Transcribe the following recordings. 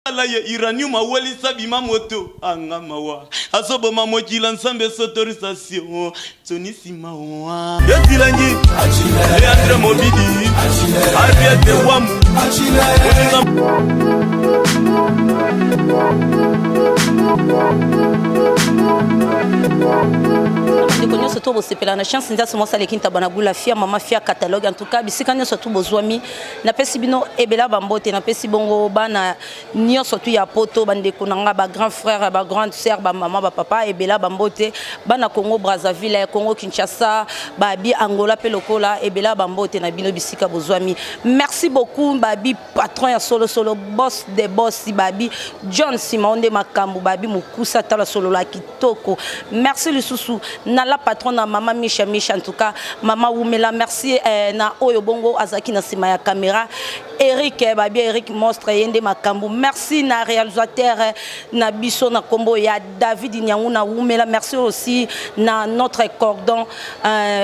La iranium awali sabima moto anga mawa asobo mamokila nsambe sotorisation tonisima wa yesilangi Leandre Mobidi Ariete Wamu surtout au CPL na chance ndia somo sale kinta banagula fia mama fia catalogue en tout cas bisikanya surtout bozwami na pesi bino ebela bambote na pesi bongo bana nyo surtout ya poto bande konanga ba grand frère ba grande sœur ba maman ba papa ebela bambote bana Congo Brazzaville Congo Kinshasa babi Angola pe lokola ebela bambote na bino bisika bozwami merci beaucoup babi patron ya solo boss des boss babi John Simonde makambu babi mukusa tala solo la kitoko merci le sousou na la patron na maman Micha en tout cas maman Oumela merci na oyo bongo azaki na sima ya caméra Eric babi Eric monstre yende makambu merci na réalisateur na biso na kombo ya David Nyangu na Oumela merci aussi na notre cordon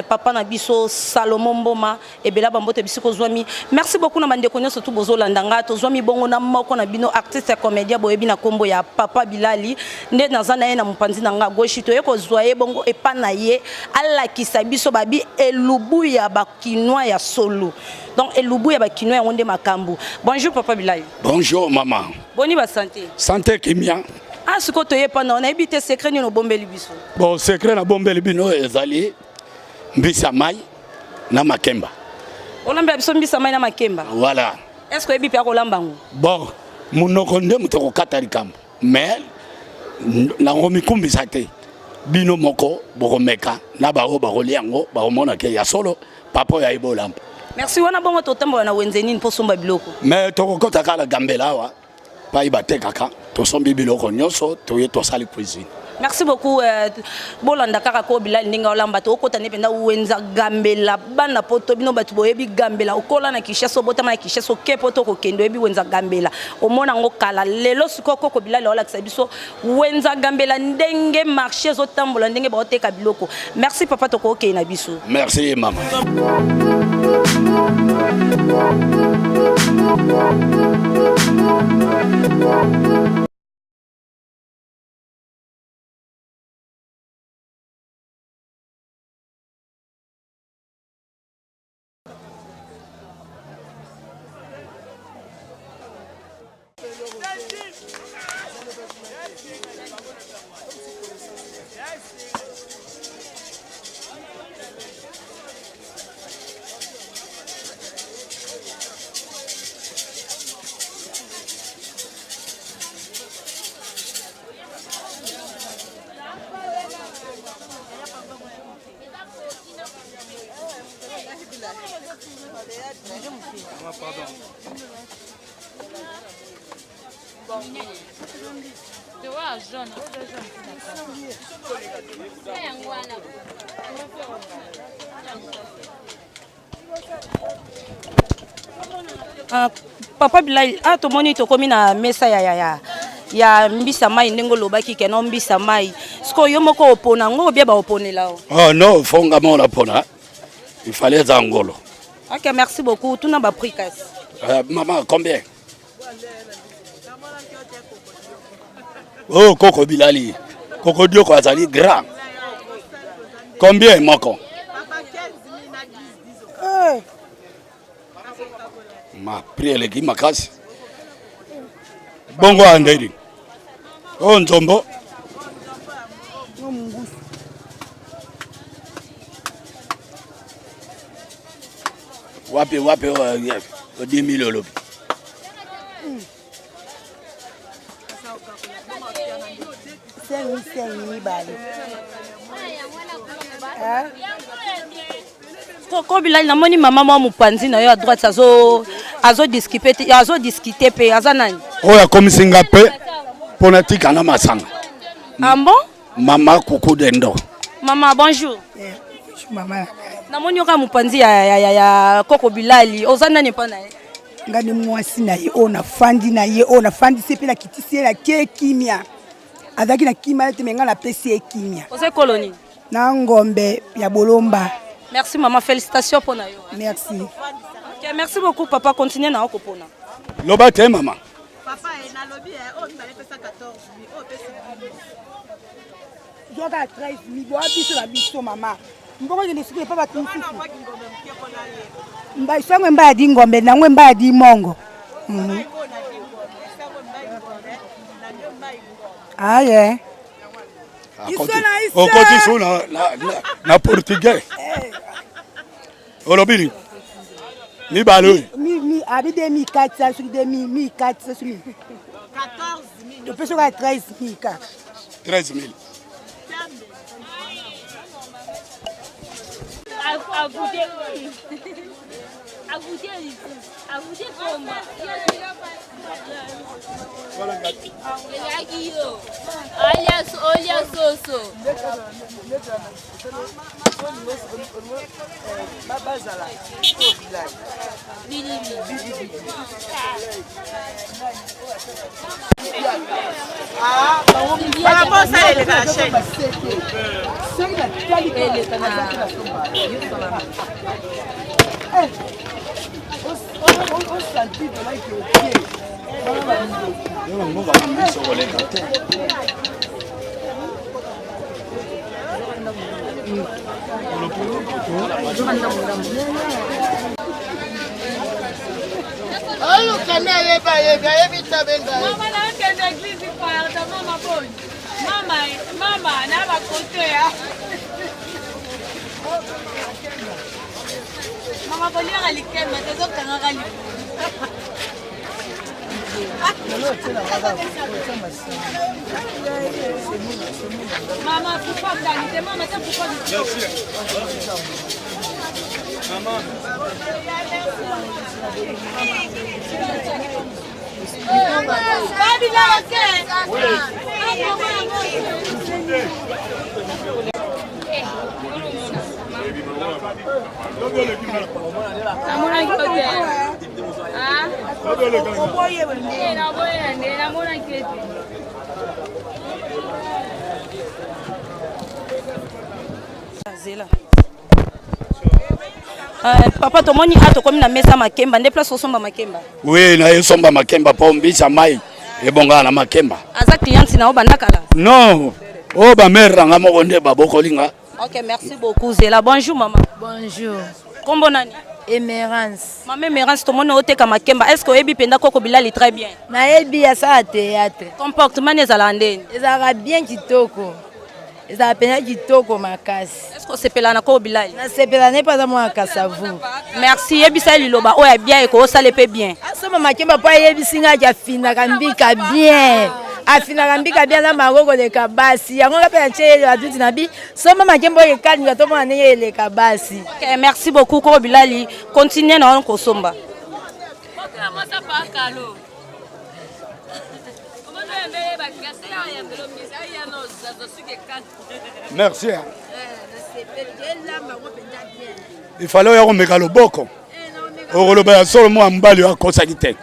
papa na biso Salomon Mboma et bela bambote bisiko zwami merci beaucoup na bande konyo surtout bozolanda nga to zwami bongo na moko na bino artiste et comédien boyebi na kombo ya Papa Bilali nde nazana ye na mupanzi na nga gauche to yeko zwaye bongo epa na ye ala kisabiso babi elubu ya bakinois ya solo donc elubu ya bakinois onde makambu bonjour Papa Bilali. Bonjour maman. Boni ba santé. Santé kimia. Ah siko to ye pa na on a ebité secret ni no bombeli biso. Bon secret na bombeli bino ezali mbisa mai na makemba. Olamba biso mbisa mai na makemba. Voilà. Est-ce que ebi pe akolamba ngo? Bon munoko nde mutoko katali kambo. Mais na ngomikumbi sate. Bino moko bokomeka na bao bakoliango bakomona ke ya solo papa ya ibolamba. Merci wana bongo totambo na wenzeni po somba biloko. Mais tokokota kala gambela wa pa ibatekaka to sombi biloko nyoso to ye to sali cuisine. Merci beaucoup bolanda kaka ko Bilali ndinga olamba to okota ne penda wenza gambela bana poto bino batu boyebi gambela okola na Kinshasa botama na Kinshasa kepo to ko kendo yebi wenza gambela omona ngo kala lelo sikoko ko Bilali ola kisabiso wenza gambela ndenge marché zo tambola ndenge ba oteka biloko. Merci papa to ko ke na biso. Merci maman. Papa Bilali to moni to komi na mesa ya mbisa mai ndenge lobaki ke no mbisa mai sko yo moko opona ngo bia ba oponela o. Oh non fonga mo la pona il fallait zangolo. OK merci beaucoup tout na ba prix casse. Maman combien? Oh Coco Bilali Coco Dio kwa zali grand. Combien moko? Ma priele ki makasi. Bongo anderi. Oh nzombo. Wapi o 10,000 lobi. Ko Bilali na moni mama mo mupanzi na yo à droite azo discuter pe azanani. Oya komisinga pe politique na masanga. Ah bon? Mama kuku dendo. Mama bonjour. Mama. Na moni yoka mupanzi ya Coco Bilali ozanani pa na ye. Ngani mwasi na ye ona fandi sepe na kitisi la kimia. Azaki na kimia te menga na pesi kimia. Ose koloni. Na ngombe ya bolomba. Merci maman, félicitations pour nous. Merci. Okay, merci beaucoup papa, continuez na okopona. Loba te maman. Papa est dans le lobby, on va faire 14 000. Oh, c'est 13 000. Bon, biso la biso maman. Mbongo ne sikuye pa batu. Mba isangwe mba di ngombe na ngwe mba di mongo. Ah yeah. Okoti so na portugais. Olobiri. Mi balo. Mi abide mi 400 sur de mi 400 sur mi. 14 000. Je peux sur 13 000 ka. 13 000. Olha soso. Maman, pourquoi vous allez? Maman, pourquoi vous Papa tomoni ato komi na mesa makemba nde place osomba makemba. Oui, na esomba makemba po mbisa mai ebonga na makemba. Aza client na obanda kala. Non. Oh ba mère nga moko nde babokolinga. OK, merci beaucoup Zela. Bonjour maman. Bonjour. Kombo nani? Emerance. Maman Emerance tomoni oteka makemba. Est-ce que oyebi penda koko bilali très bien? Na yebi ya sa théâtre. Comportement ezala ndeni. Ezala bien kitoko. Ezala pena kitoko makasi. Est-ce que sepela na koko bilali? Na sepela ne pas moi kasavu. Merci yebisa liloba oya bien eko osale pe bien. Asoma makemba pa yebisinga ja fina kambika bien. Afina kambika bien na magoko de kabasi. Yango ka pena chele aduti na bi. Soma makemba ye kani gato mwana ne le kabasi. OK, merci beaucoup koko bilali. Continuez na onko somba. Merci. Il fallait y mettre le boko. Au le solo moi mbali wa kosa kite.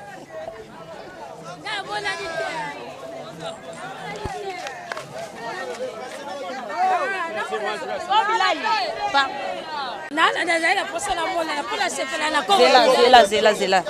Zela.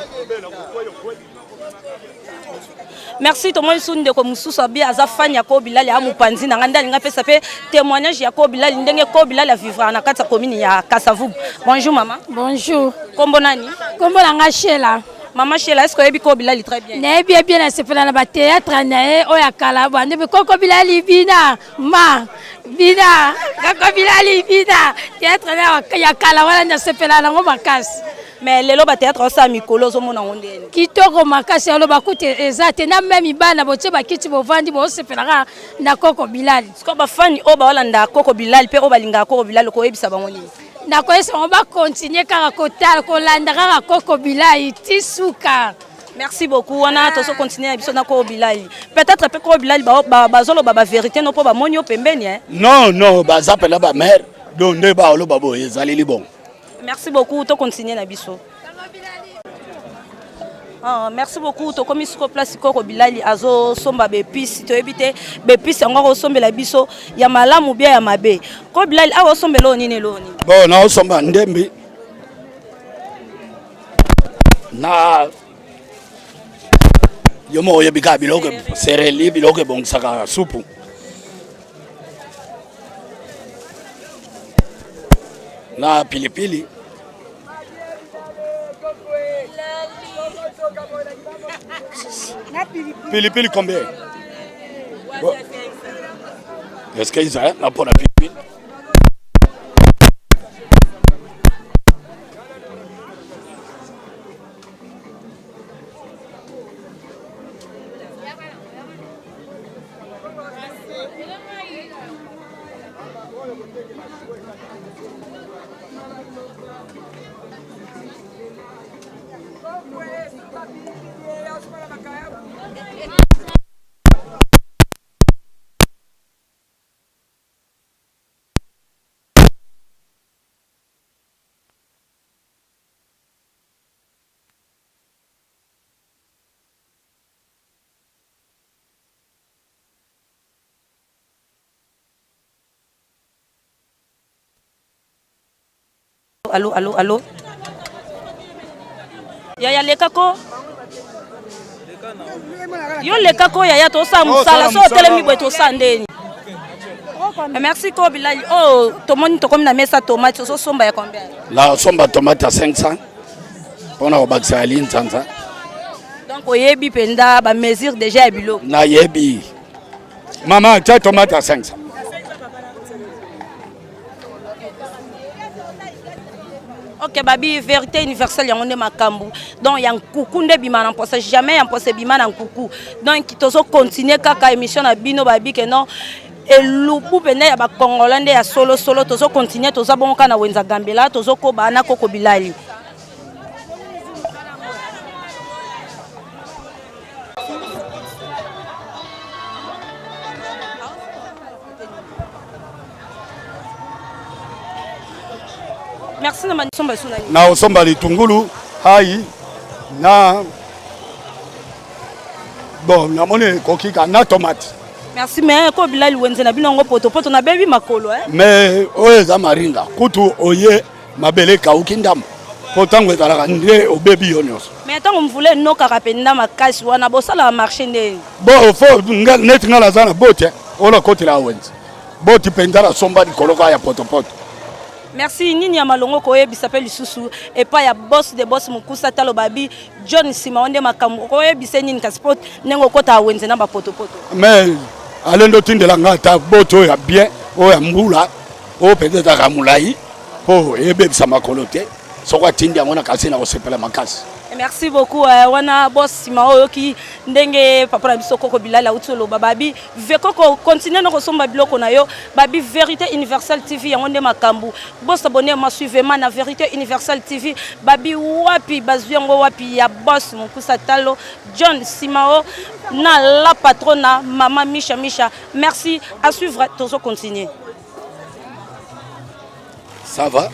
Merci to moi sunde ko mususu abi azafanya ko bilali amupanzi na nganda linga pesa pe témoignage ya ko bilali ndenge ko bilali a vivre na kata commune ya Kasavubu. Bonjour maman. Bonjour. Kombo nani? Kombo langa Shela. Maman Shela, est-ce que yebi ko bilali très bien? Na bien bien na sepela na ba théâtre na o ya kala bande be ko bilali bina ma bina ko bilali bina théâtre na ya kala wala na sepela na ngoma kasi. Mais lelo ba théâtre sa mikolo zo mona ngondeni. Kitoko makasi alo bakute ezate na même bana boche bakiti bovandi bo sepela na koko bilali. Sko ba fani o ba olanda koko bilali pe o balinga koko bilali ko yebisa bangoni. Na koyesa on va continuer kaka kotala ko landa kaka koko bilali tisuka. Merci beaucoup. On a tous continuer à biso na ko bilali. Peut-être pe ko bilali ba zolo ba vérité no po ba monyo pembeni hein. Non, ba zapela ba mère. Donc ne ba olo babo ezali li bon. Merci beaucoup. To continuer na biso. Merci beaucoup. To komi sur place ko bilali azo somba bepisi to ebite bepisi ngoko sombela biso ya malamu bia ya mabe. Ko bilali awo sombelo nini loni. Bon, na somba ndembi. Na yo mo yebika biloko sereli biloko bongsaka supu na pilipili pilipili combien est-ce que ils ont pour la pilipili Allô. Yaya lekako. Yo lekako yaya to sa musala so telemi boy to sandeni. Merci ko Bilal. Oh, tomoni to comme na mesa tomate so somba ya combien? La somba tomate à 500. Pona ko bakisa ali nzanza. Donc oyebi penda ba mesure déjà bilo. Na yebi. Maman, tu as tomate à 500. Ok, babi, vérité universelle, il y a un makambu. Donc, il y a un coucou de bima, on pense jamais, on pense bima un coucou. Donc, il faut continuer kaka émission à bino babi que non. Et l'oupu pene ya ba congolais ya solo tozo continuer tozo bon kana wenza gambela tozo ko bana koko bilali. Merci na manisomba suna ni. Na osomba litungulu hai na bon na mone kokika na tomate. Merci mais ko bilali wenze na binongo poto na bebi makolo Mais oeza maringa kutu oye mabele kauki ndam. Potango ezalaka nde obebi yonyos. Mais tant on voulait no karapenda makasi wana bosala marché ndeni. Bon fo ngal net ngala zana bote ona koti la wenze. Boti pendara somba dikoloka ya poto. Merci nini ya malongo koyebi s'appelle Lisusu et pas ya boss de boss mukusa talo babi John Simaonde makambo koyebi senini ka sport nengo kota wenze na ba poto. Mais alendo tindela ngata boto ya bien o ya mbula o peut-être ka mulai po ebe bisa makolote sokwa tindi ngona kasi na osepela makasi. Merci beaucoup wana boss Simao ki ndenge papa na biso koko bilala utolo babi vekoko continuer no kosomba biloko na yo babi vérité universelle TV yango nde makambu boss abonné ma suivement na vérité universelle TV babi wapi bazwiango wapi ya boss mukusa talo John Simao na la patrona maman Misha merci à suivre toujours continuer. Ça va.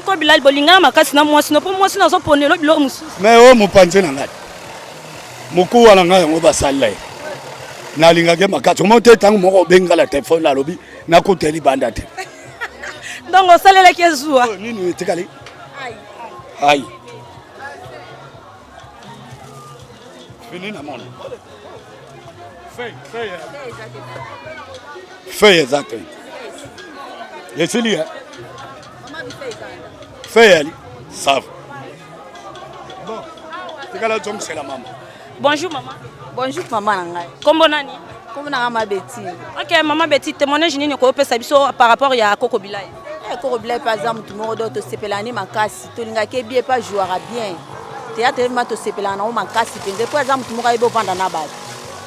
Ko bilal bolinga makasi na mwasi no po mwasi na zo ponelo bilo musu. Mais o mupanze na ngai. Muku wana ngai ngo basala. Na linga ke makasi mo te tangu moko bengala telefone la lobi na ko teli banda te. Donc o salela ke zuwa. Nini tikali? Ai. Fini na mona. Fais exactement. Yesili hein. Fais ça. Bon. C'est quand la c'est la maman. Bonjour maman. Bonjour maman ngai. Kombo nani? Kombo na maman Betty. OK maman Betty, témoignage nini ko pesa biso par rapport ya Koko Bilai? Koko Bilai par exemple tout monde doit te sepelani makasi. To linga ke bien pas jouer bien. Théâtre ma to sepelana o makasi penze par exemple tout monde ibo vanda na base.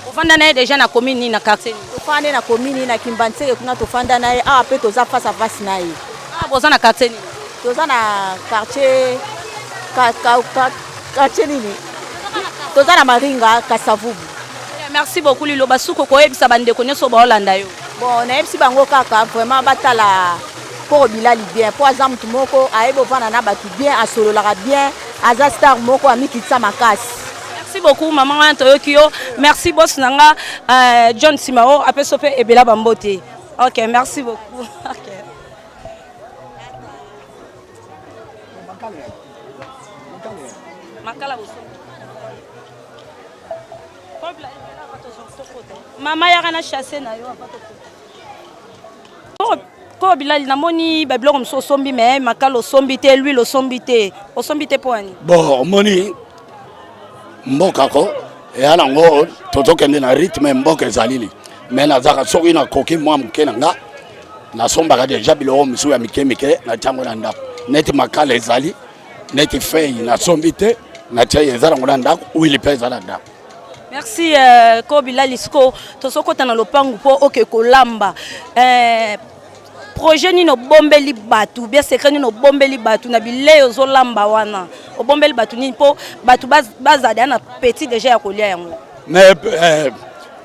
Ofanda na déjà na commune na quartier. Ofanda na commune na Kimbantseke kuna to fanda na a pe to za face à face na ye. Ah boza na quartier. Toza na quartier quartier nini toza na Maringa Kasavubu. Merci beaucoup Lilo basuko koyebisa bandeko nyoso ba Holanda yo. Bon na yebisi bango kaka vraiment batala Koko Bilali bien po aza mutu moko ayebo vana na batu bien asololaka bien aza star moko amikitisa makasi. Merci beaucoup maman Antoyoki yo. Merci boss nanga John Simao apesope ebela bambote. OK, merci beaucoup. OK. makala mama yaka na chasse na yo ko bilali namoni babiloko mosusu osombi me makala osombi te l'huile osombi te mpo ani bon omoni mboka ko eya nango tozokende na rythme mboka ezalili me nazaka soki nakoki mwa moke na nga nasombaka deja biloko mosusu ya mike na ntiango na ndako neti makala ezali neti fei nasombi te natia eza nango na ndako huile mpe eza na ndako. Merci ko bilali siko tozokota na lopangu mpo oke kolamba projet nino bombeli batu bien secret nino bombeli batu na bilei ozolamba wana obombeli batu nini mpo batu bazada na petit déjà ya kolia yango mais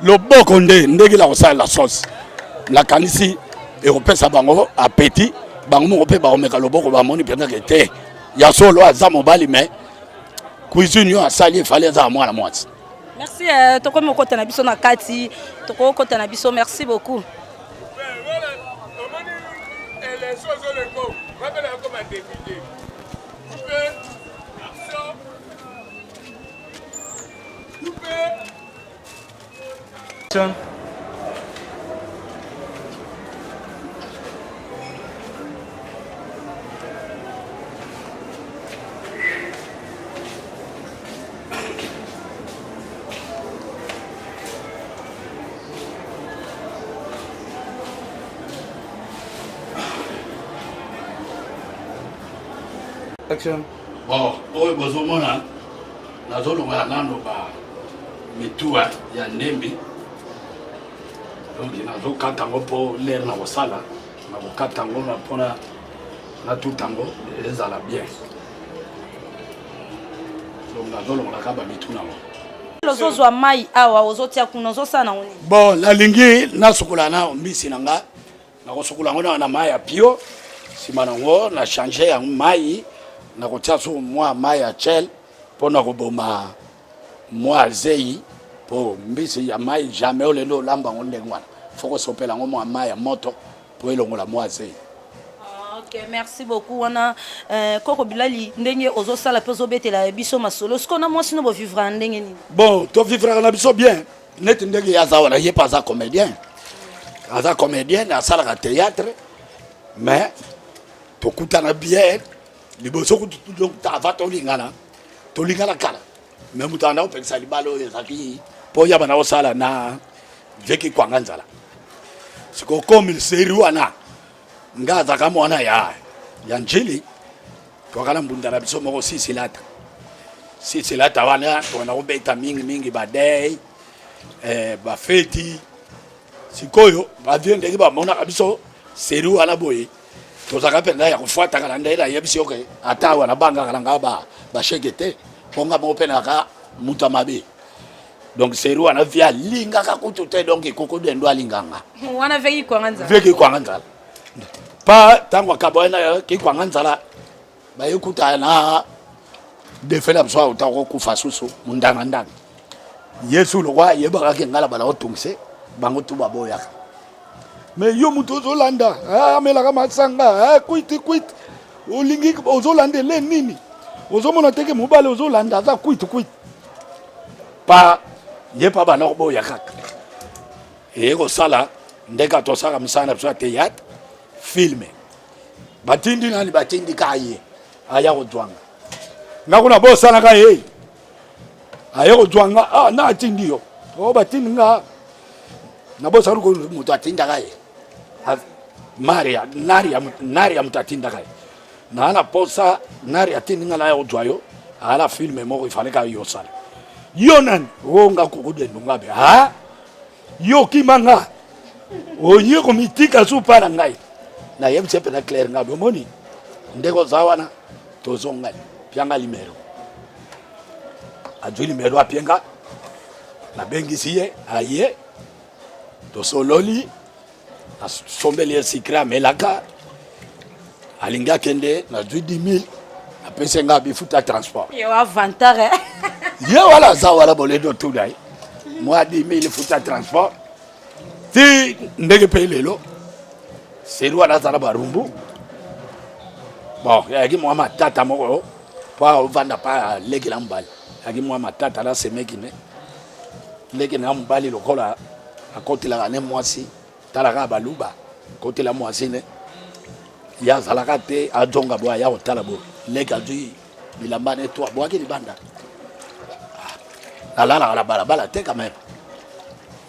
loboko ndenge la kosala la sauce nakanisi ekopesa bango appétit bango moko mpe bakomeka loboko bamoni mpenza te ya solo aza mobali mais cuisine yo asali efali aza mwana mwasi. Merci tokomi okota na biso na kati tokokota na biso merci beaucoup. Action. Bon, oyo bozomona nazolongola nano ba mituwa ya ndembi donc nazokata yango mpo lere na kosala na kokata yango mpona natuta yango ezala bien donc nazolongolaka bamitu nango ozozwa mai awa ozotia kuna ozosala nango nini bon nalingi nasukola na mbisi na nga nakosukola yango na mai ya pio nsima nango na change yango mai nakotia so mwa mai ya chel mpo na koboma mwa zei mpo mbisi ya mai jamais olelo olamba yango ndenge wana fo kosopela yango mwa mai ya moto mpo elongola mwa zei. Ok, merci beaucoup wana koko bilali ndenge ozosala mpe ozobetela biso masolo siko na mwasi no bovivra ndenge nini bon tovivraka na biso bien neti ndenge aza wana ye mpe aza comédien asalaka théâtre mais tokutana bien liboso kutu ava tolingana kala me moto anda kopekisa libala oyo ezalaki mpo yaba na kosala na veki kwanga nzala siko komi seri wana nga azaka mwana ya njili twakala mbunda na biso moko sisilata wana tokana kobeta mingi badei bafeti sikoyo bavie ndenge bamonaka biso seri wana boye tozaka mpenza ya kofuataka na ndenge nayebisi yoke ata wana bangaka na nga basheke te mponga moko mpe naka mutu mabe donc seri wana vi alingaka kutu te donc ekoko dendo alinganga wana veki kwanga nzala pa ntango akaboyena kikwanga nzala bayekuta na defela biso auta kokufa susu mundanga yesu lokwa ayebaka ke ngala bala kotungise bango tu baboyaka mais yo mutu ozolanda amelaka masanga kwiti olingi ozolanda ele nini ozomona teke mobale ozolanda aza kwiti pa ye pa bana koboya kaka eye kosala ndeka tosaka misala na biso ya théâtre filme batindi nani batindi kaye aya kodwanga ngakuna bosalaka ye aya kodwanga na atindi yo batindi nga nabosaka ko mutu atinda kaye naria mutu atinda kaye na posa naria atindi nga na ya kodwayo ala filme moko ifaleka yosala yo nani nga kukudendu ngabe yo kimanga onye komitika supala ngai na yebise pena clair ngabe omoni ndeko zawana tozonga pianga limero ajuli limero apienga na bengisi ye aye tosololi asombeli sikra melaka alinga kende na 10,000 apese nga bifuta transport yo avantare ye wala za wala boledo tudai moi 10,000 futa transport ti ndenge pe lelo seru wana zana barumbu bon yaki mwa matata moko po ovanda pa leki na mobali yaki mwa matata na semeki ne leki na mobali lokola akotelaka ne mwasi talaka baluba kotela mwasi ne ya zalaka te ajonga boya ya kotala bo leki azwi bilamba ne to boaki libanda nalala la balabala te quand même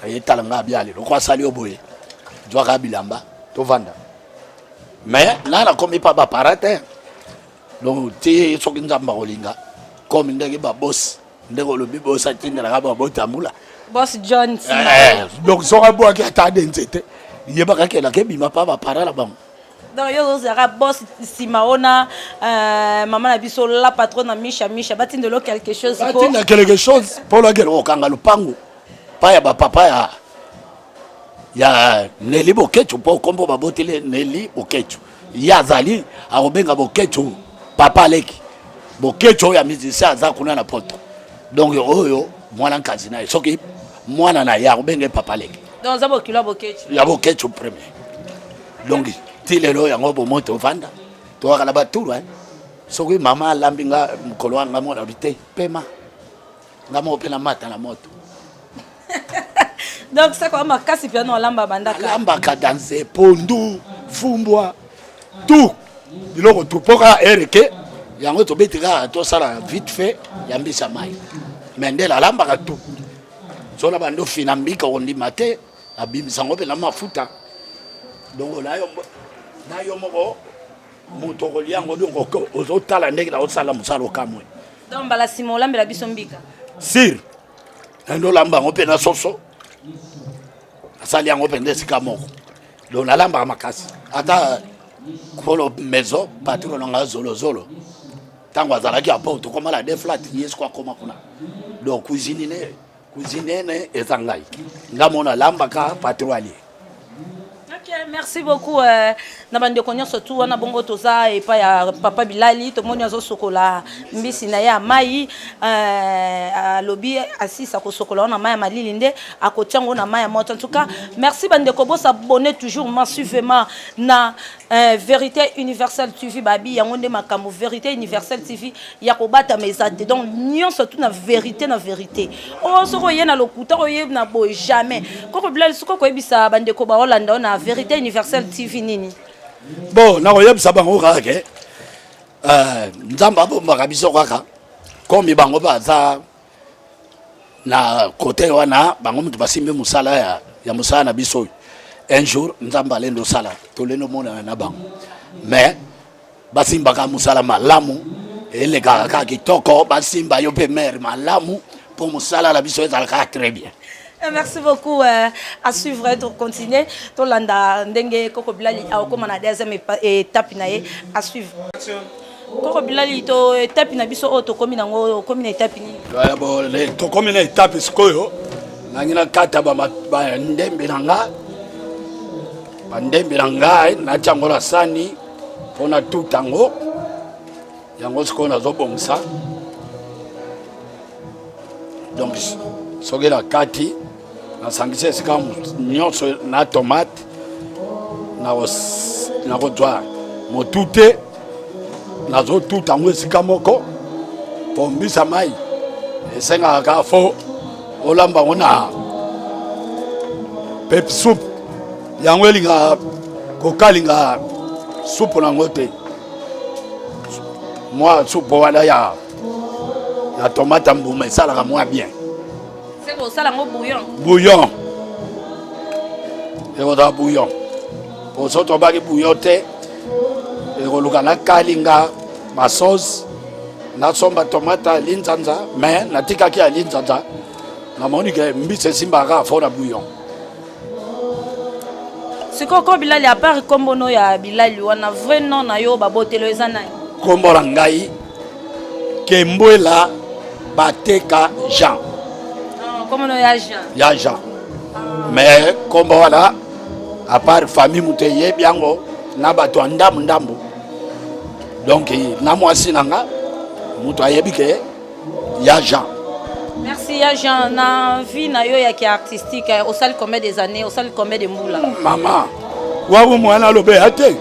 ayetala nga biali lokwa sali oboye jwaka bilamba to vanda mais là la komi pa ba parate donc ti soki nzamba kolinga comme ndenge ba boss ndeko lobi boss atindela ka ba botamula boss John donc soka bo ki atade nzete yeba ka kela ke bima pa ba parala bam donc yo zara boss Simaona maman na biso la patronne na Misha batindelo quelque chose pour batinda quelque chose pour la gueule okanga lupango pa ya ba papa ya Nelly Bokechu po kombo babotele Nelly Bokechu ya zali akobenga Bokechu papa leki Bokechu ya musicien aza kuna na poto donc oyo mwana nkazi na soki mwana na ya akobenga papa leki donc za bokilo Bokechu ya Bokechu premier donc tilelo yango bo moto vanda to akala batulu soki mama lambinga mkolo wanga mona bite pema ngamo pena mata na moto. Donc ça quoi makasi piano lamba bandaka lamba ka danser pondu fumbwa tout biloko tout poka ereke yango to betika to sala vite fait yambisa mai mendela lamba ka tout sona bando fina mbika ondi mate abimisa ngope na mafuta donc na yo moko moto koliango donc ozotala ndenge na osala musalo kamwe donc bala simo lambela biso mbika sir ndo lamba ngope na soso asali yango pende sika moko donc nalamba makasi ata kolo maison patron nga zolo tango azalaki apo to koma la deflat yes kwa koma kuna donc cuisine ne ezangai ngamona lamba ka patron ali. Ok, merci beaucoup. Nabande konyo surtout wana bongo toza et pa ya papa Bilali to moni azo sokola mbisi na ya mai lobby assisa ko sokola na mai malilinde akotiango na mai moto. En tout cas, merci bande ko bo s'abonner toujours massivement na Vérité Universelle TV babi yango nde makambo Vérité Universelle TV ya ko bata mezate. Donc nion surtout na vérité o soko yena lokuta ko yena bo jamais ko Bilali soko ko ebisa bande ko ba Hollande na Vérité Universelle TV nini bon na oyebisa bango kaka nzamba bomba kabiso kaka komi bango baza na côté wana bango mutu basimbe musala ya musala na biso un jour nzamba lendo sala to lendo mona na bango mais basimba ka musala malamu ele kaka kitoko basimba yo pe mère malamu pour musala la biso ezalaka très bien. Merci beaucoup à suivre et continuer to landa ndenge Koko Bilali a comme na deuxième étape na à suivre Koko Bilali to étape na biso auto comme nango comme na étape ni ya bo le to comme na étape skoyo nangina kata ba ndembe nanga bandembe nanga na changola sani pona tout tango yango sko na zobongsa donc sogela kati na sangise sika nyonso na tomate na kodwa motute na zo tout ango sika moko pombisa mai esenga ka fo olamba ona pep soup yango elinga kokalinga soupe na ngote moi soupe wala ya tomate mbuma esalaka moi bien. C'est pour ça la bouillon. Bouillon. Et on a bouillon. Pour ça, on va bouillon. Et on a kalinga, ma sauce, na somba tomate, linzanza, mais na tika ki a linzanza. Na monique mbise simbara fo na bouillon. C'est Koko Bilali à part comme no ya Bilali wana vrai nom na yo babotelo ezana. Kombo rangai Kembola Bateka Jean. Comme no ya Jean. Ya Jean. Mais comme voilà, à part famille Mouteye biango, na bato ndambu. Donc na mwasi nanga mutu ayebike ya Jean. Merci ya Jean na vie na yo ya ki artistique au salle combien des années, au salle combien de moula. Maman, wabu mwana lobe ate.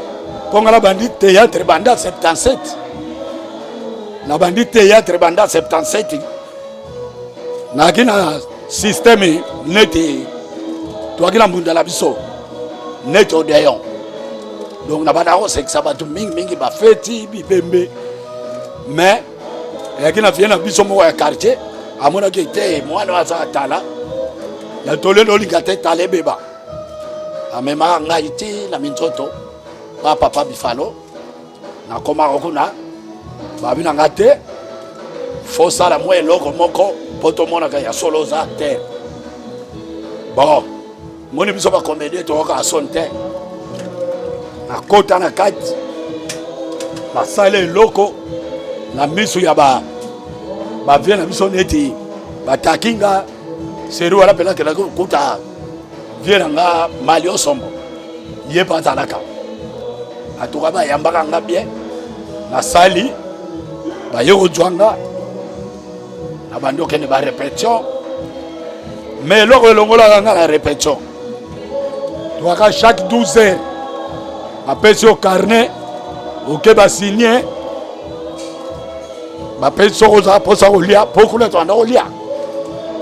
Ponga la bandit théâtre banda 77. La bandit théâtre banda 77. Na kina système neti. Toi qui la munda la biso. Net odeyon. Donc na banda o c'est que ça va tout mingi ba feti bi bembe. Mais et qui na vient na biso mo ya quartier, amona ki te moi na za tala. Ya tole no lingate tale beba. Amema ngaiti na minzoto. Pa papa bifalo. Na koma okuna. Ba bina ngate. Fosa la moi loko moko poto mona ka ya solo za terre. Bon. Moni biso ba comédie to ka sonte. Na kota na kati. Na sale loko na misu ya ba vient na biso neti ba takinga seru wala pela ke la kota vient nga malio sombo. Ye pa talaka. Atuka ba yambaka nga bien. Na sali ba yo jwanga na bando ke ne ba répétition. Mais loko longola nga la répétition. Chaque 12 heures, appelle sur carnet, ok, bah signé, appelle sur rosa pour ça au lia, pour qu'on ait un au lia,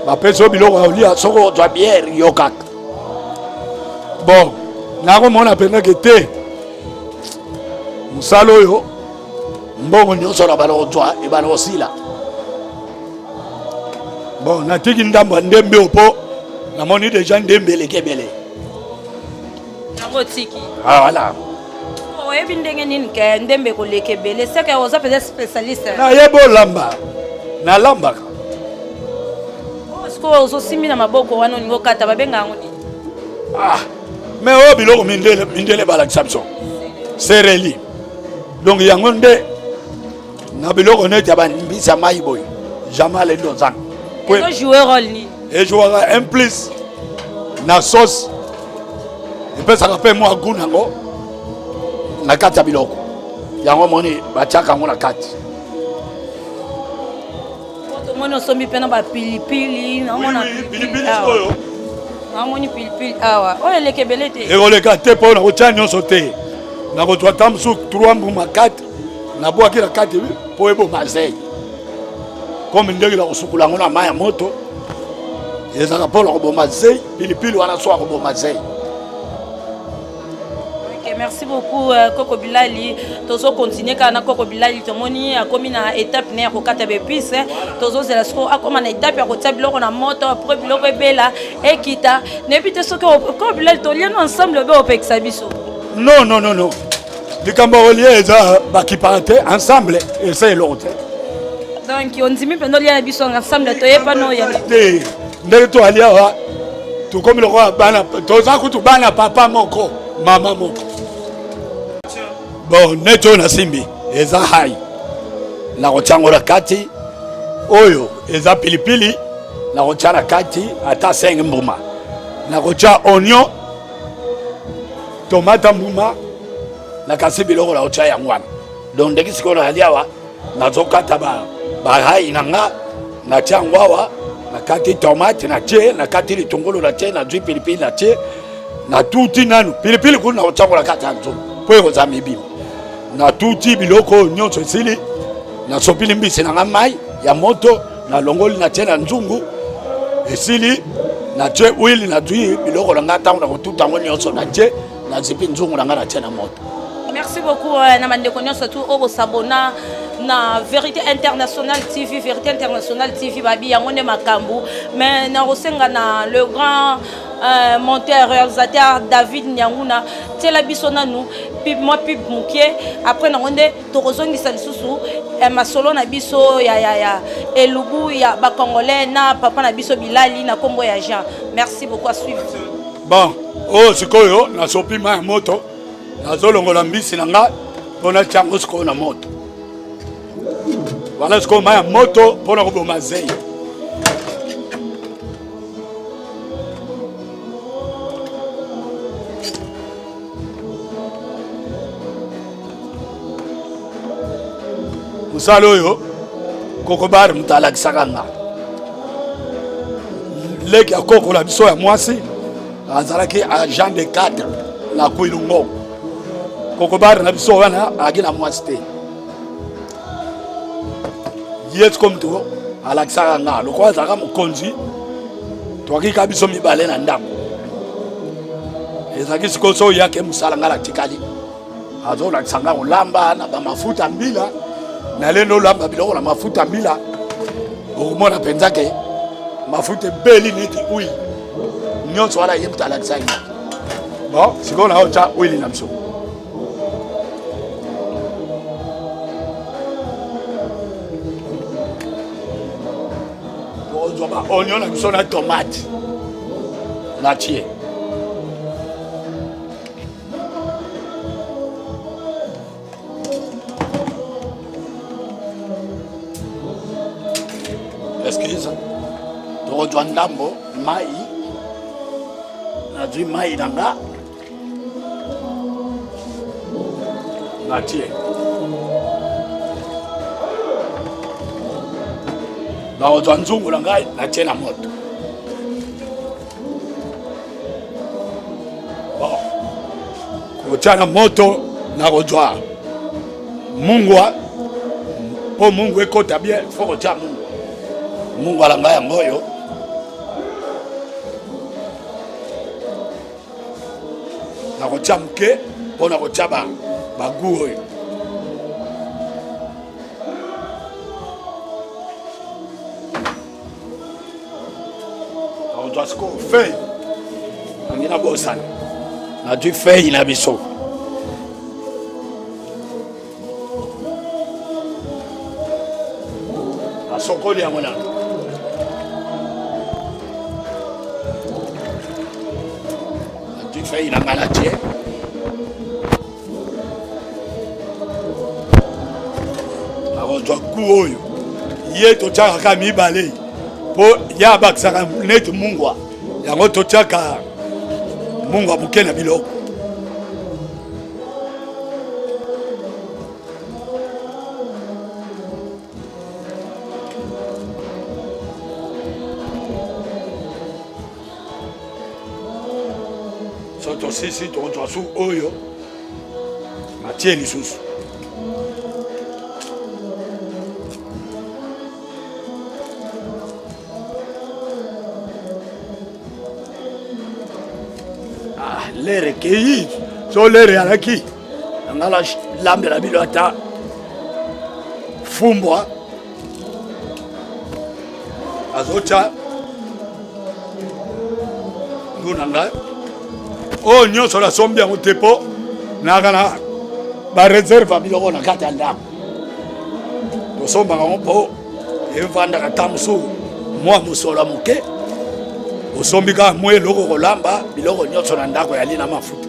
appelle sur bilo au lia, sur rosa bière, yokak. Bon, n'a pas mon appel que t'es, musalo yo, bon on y sur la balle toi et balle aussi là. Bon, n'a tiki ndamba ndembe opo, n'a moni déjà ndembe les kebele. Ah voilà. Oui, ndenge nini ke ndembe ko lekebele c'est que vous êtes spécialiste. Na yebo lamba. Na lamba. Est-ce que vous aussi mis na maboko wana ningo kata babenga ngoni? Ah. Mais oh biloko mindele bala Samson. Sereli. Donc yango nde na biloko net ya banibisa maiboy. Jamal et Dozan. Pour jouer rôle ni. Et jouera un plus na sauce. Et puis ça rappelle moi gunango na kati ya biloko yango moni batiaka ngo na kati to moni osombi pena ba pilipili na mona pilipili oyo na moni pilipili awa oyo lekebele te e oleka te po na kotia nyonso te na kotwa tamsu 3 mbuma 4 na boaki na kati po ebo mazei comme ndenge la kosukula ngo na mai ya moto ezaka po na koboma zei pilipili wana so akoboma zei. Merci beaucoup Coco Bilali. Tozo continuer kana Coco Bilali tomoni akomi na étape na ko kata be pisse. Tozo zela sko akoma na étape ya ko tabilo na moto après biloko ebela ekita. Nebite soko Coco Bilali to lien ensemble be opeksa biso. Non non non non. Likambo olie eza bakipate ensemble et c'est l'autre. Donc on dit pendo lien biso ensemble to yepa no ya. Ndenge to alia wa. To comme le roi bana toza kutu bana papa moko mama moko. Bon, neto na simbi, eza hai. La rotiango la kati, oyo, eza pilipili, la rotia la kati, ata 5 mbuma. La rotia oignon, tomate mbuma, la kasi biloko la rotia yangwana. Donc, dès que c'est qu'on a dit, na zokata ba hai nanga, na tia ngwawa, na kati tomate, na tie, na kati litongolo la tie, na zui pilipili la tie, na tuti nanu. Pilipili kuna na rotiango la kati anzo. Poe roza mibima. Na tuti biloko nyonso esili na sopili mbisi na mai ya moto na longoli na tie na nzungu esili na tie huile na dui biloko na ngata na kotuta ngo nyonso na tie na zipi nzungu na ngata na tie na moto. Merci beaucoup na mandeko nyonso tu obo sabona na Vérité Internationale TV, Vérité Internationale TV babi yango ne makambu mais na rosenga na le grand monteur réalisateur David Nyanguna tela biso nanu pip moi pip mukie après na onde to kozongisa lisusu masolo na biso ya elubu ya ba congolais na papa na biso Bilali na kombo ya Jean. Merci beaucoup à suivre. Bon, oh sikoyo na sopi ma moto na zolongola mbisi na nga pona chango siko na moto. Voilà ce qu'on a moto pour le robot mazei. Musalo yo koko bar mutala kisakanga. Leki akoko la biso ya mwasi azalaki agent de cadre la kuilungo. kokobara na biso wana agina mwasi te yet comme to alakisaka nga lokola azalaka mokonzi twakika biso mibale na ndako ezalaki sikoyo so oyake mosala nga latikali azolakisa nga kolamba na bamafuta mbila nalendo olamba biloko na mafuta mbila okomona mpenza ke mafuta ebeli neti uili nyonso wana ye mutu alakisaki nga bon sikoyo naotya uili na biso ozwa baonio na biso na tomate natie excuse tokozwa ndambo mai nazwi mai nanga natie nakozwa nzungu na ngai natie na moto kotia na moto nakozwa mungwa mpo mungu ekota bien fo kotia mungu ala ngai yango oyo nakotia moke mpo nakotia bagu oyo nakozwa sikoyo fei nangi nabosana nazwi fei na biso nasokoli yango nano nazwi fei na ngai natie nakozwa ku oyo ye totiaka kaka mibale mpo ye abakisaka neti mungwa yango totiaka mungwa moke na biloko so tosisi tokozwa su oyo natie lisusu lere ekei so lere alaki angala lambela bino ata fumbwa azotya nguna ngai oyo nyonso nasombi yango te mpo naka na bareserve biloko na kati ya ndako tosombaka ngo mpo evandaka ta mosusu mwa mosolo moke osombi kaka mwa eloko kolamba biloko nyonso na ndako yali na mafuta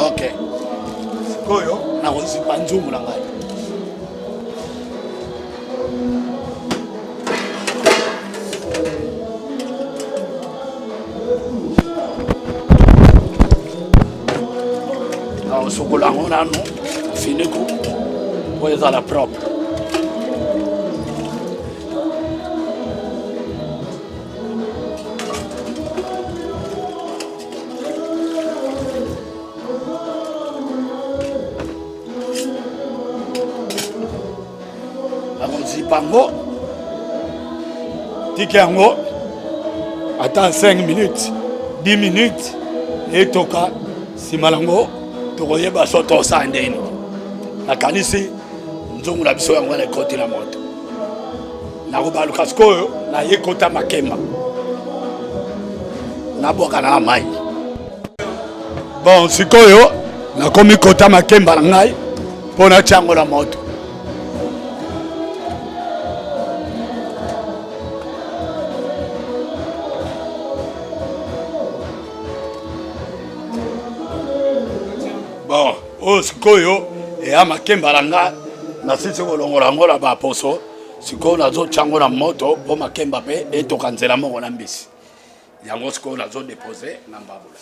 ok sikoyo nakozipa nzungu na ngai sokola ngo nano finiku po ezala propre akozipa ngo tike yango ata 5 minutes 10 minutes etoka nsima nango tokoyeba so tosa ndeni nakanisi nzungu na biso yango na ekoti na moto nakobaluka sikoyo naye kota makemba nabwaka na mai bon sikoyo nakomi kota makemba na ngai mpo natia yango na moto bon oyo sikoyo eya makemba na nga nasisi kolongola yango na baposo sikoyo nazotya yango na moto mpo makemba mpe etoka nzela moko na mbisi yango sikoyo nazodepose na mbabula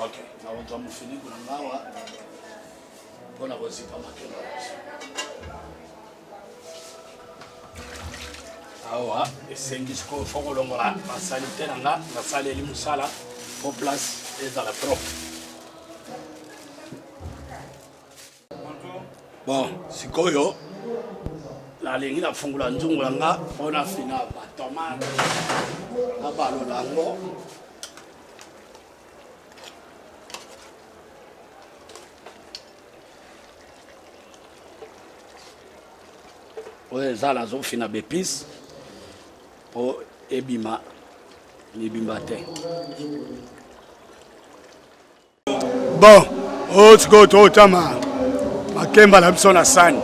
ok nakozwa mofiniku na ngawa mpona kozika makemba awa esengi sikoyo fo kolongola basali te na nga nasaleli mosala po place ezala propre. Bon, sikoyo nalingi nafungula nzungu na nga mpona fina batomate na balola yango. Oyo eza nazofina bepise po ebima mibimba te. Bon, oyo sikoyo totama makemba na biso na sani.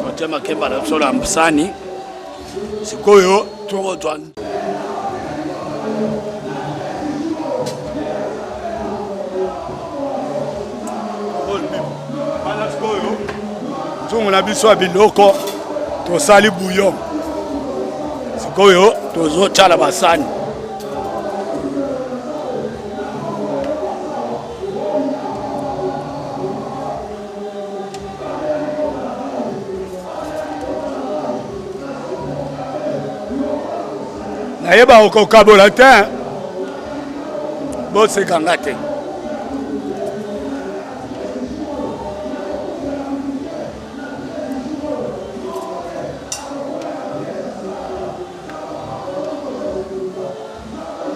Totia makemba na biso na sani. Sikoyo tokozwa nzungu na biso ya biloko tosali bouillon. sikoyo tozotyala basani. nayeba okokabola te bosekanga te.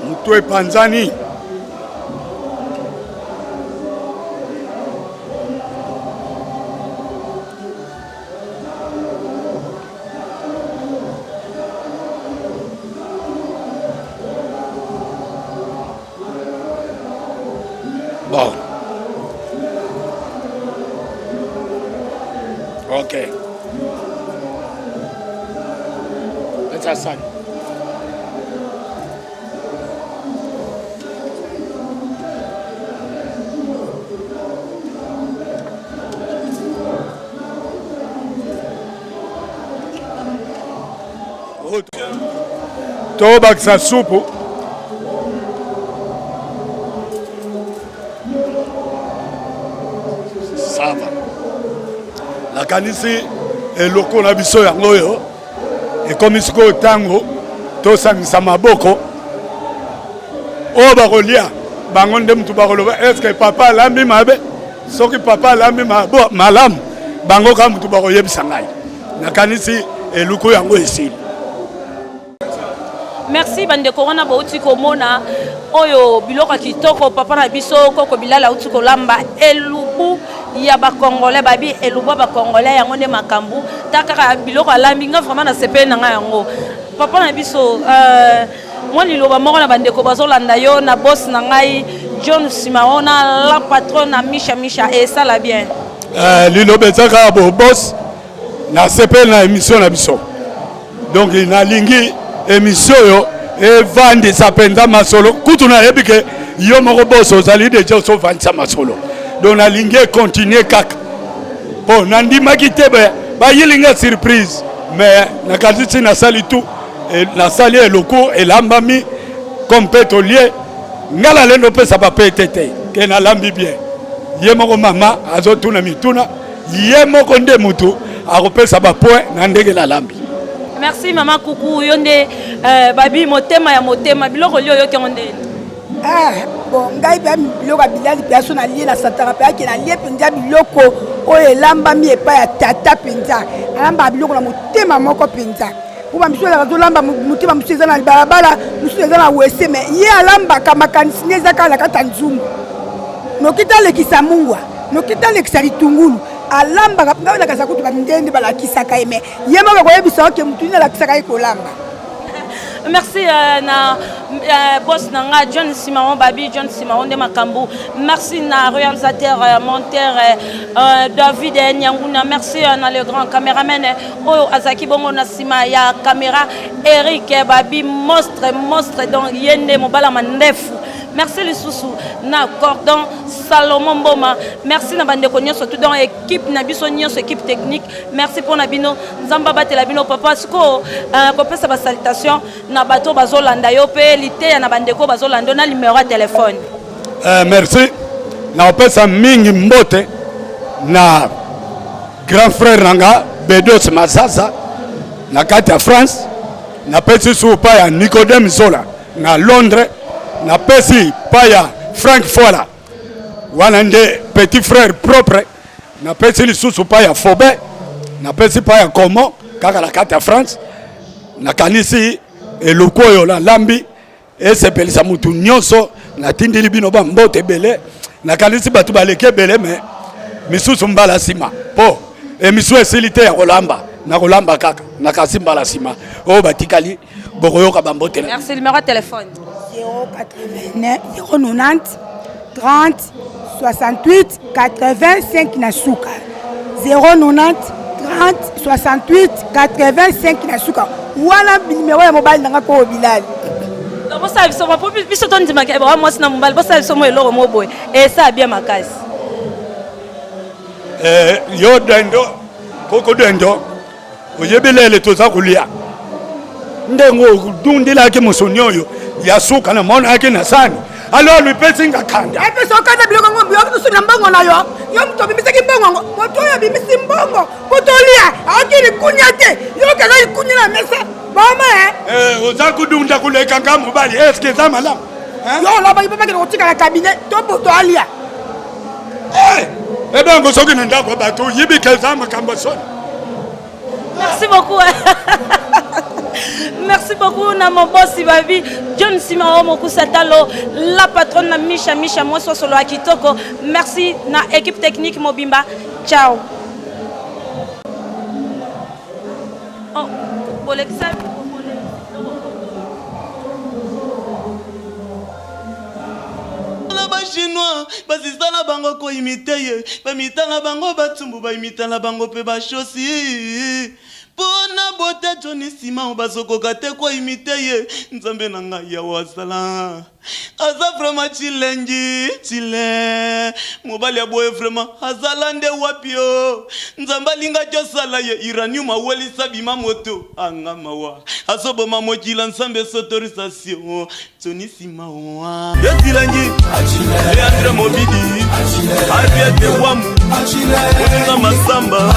mutu epanzani Bon. Ok. Let's have tobakisa supu sava. nakanisi eloko na biso yango oyo ekomi sikoyo ntango tosangisa maboko oyo bakolia bango nde mutu bakoloba eske papa alambi mabe soki papa alambi malamu bango ka mutu bakoyebisa ngai nakanisi eluku yango esili. Merci bandeko wana bauti komona oyo biloko kitoko papa na biso koko bilala uti kolamba elubu ya ba congolais babi elubu ba congolais yango nde makambu takaka biloko alambi nga vraiment na sepe na nga yango papa na biso moi liloba moko na bandeko bazolanda yo na boss na ngai John Simaona la patronne na Misha et ça la bien liloba ezaka bo boss na sepe na émission na biso donc nalingi émission yo evandisa penza masolo kutu nayebi ke yo moko boso ozali deja osovandisa masolo donc nalingi econtinue kaka mpo nandimaki te bayilinga surprise mais nakati ti nasali tu nasali eloko elambami comme mpe tolie nga nalendo opesa bape ete te ke nalambi bien ye moko mama azotuna mituna ye moko nde mutu akopesa bapoint na ndenge nalambi. Merci maman Coucou yonde babi motema ya motema biloko lio yo kengonde bon ngai ba biloko bilali biaso na lie na satara pe akina lie penza biloko oyo elambami epai ya tata penza alamba biloko na motema moko penza kuba misu la zolamba motema misu eza na barabara misu eza na wese me ye alambaka makanisi ne eza kala kata nzungu nokita lekisa mungwa nokita lekisa litungulu alambaka ngai nakasa kutu bandende balakisaka ye me ye moko koyebisa oke mutu ne alakisaka ye kolamba. Merci na boss nanga John Simaon Babi John Simaon de Makambu. Merci na réalisateur monteur David Nyanguna. Merci na le grand caméraman Oyo Azaki Bongo na sima ya caméra Eric Babi monstre donc yende mobala mandefu. merci les sous na cordon Salomon Mboma merci na bande konyo surtout dans équipe na biso nyonso équipe technique merci pour na bino nzamba batela bino papa siko kopesa ba salutation na bato bazolanda yo pe lité na bande ko bazolanda na numéro de téléphone merci na opesa mingi mbote na grand frère nanga Bedos Masasa na kati ya France na pesi su pa ya Nicodème Zola na Londres na pesi pa ya Frank Fola wana nde petit frère propre na pesi lisusu pa ya Fobe na pesi pa ya Como kaka na kati ya France na kanisi eloko oyo la lambi esepelisa mutu nyonso na tindili bino ba mbote bele na kanisi batu baleke bele me misusu mbala sima po emisu esilite ya kolamba na kolamba kaka na kasimba la sima o batikali bokoyoka bambote. Merci numéro de téléphone 090 30 68 85 na suka 090 30 68 85 na suka wana numéro ya mobile nanga ko Bilal. Donc ça biso ma popi biso ton di makay ba moi na mobile ba ça biso mo eloko mo boy et ça bien makasi. Yo dendo koko dendo oyebelele toza kulia ndengo dundila ke musonyo yo ya suka na mona yake na sani alo lui pesinga kanda epe so kanda biloko ngombe yo kusuna mbongo na yo mto bimisa ki mbongo moto yo bimisi mbongo potolia akiri kunyate yo kaza ikunya na mesa bama oza kudunda kuleka ngamu bali eske za malamu yo la ba ipa ke kotika na cabinet to potolia donc soki na ndako bato yibi keza makambo soni. Merci beaucoup. Merci beaucoup na mon boss Ibavi John Simao Mokusatalo la patronne na Misha moi solo akitoko. Merci na équipe technique Mobimba. Ciao. Oh, Bolexa. Chinois basisa na bango ko imite ye ba mitana bango batumbu ba imitana bango pe ba shosi pona bote Johnny Simao bazokoka te ko imite ye nzambe na ngai ya wasala aza vraiment chile mobali ya boye vraiment azalande wapio nzamba linga josala ye iranium aweli sabima moto anga mawa asobo mamokila nsambe sotorisation Johnny Simao yetilangi Leandre Mobidi Abiete Wamu Masamba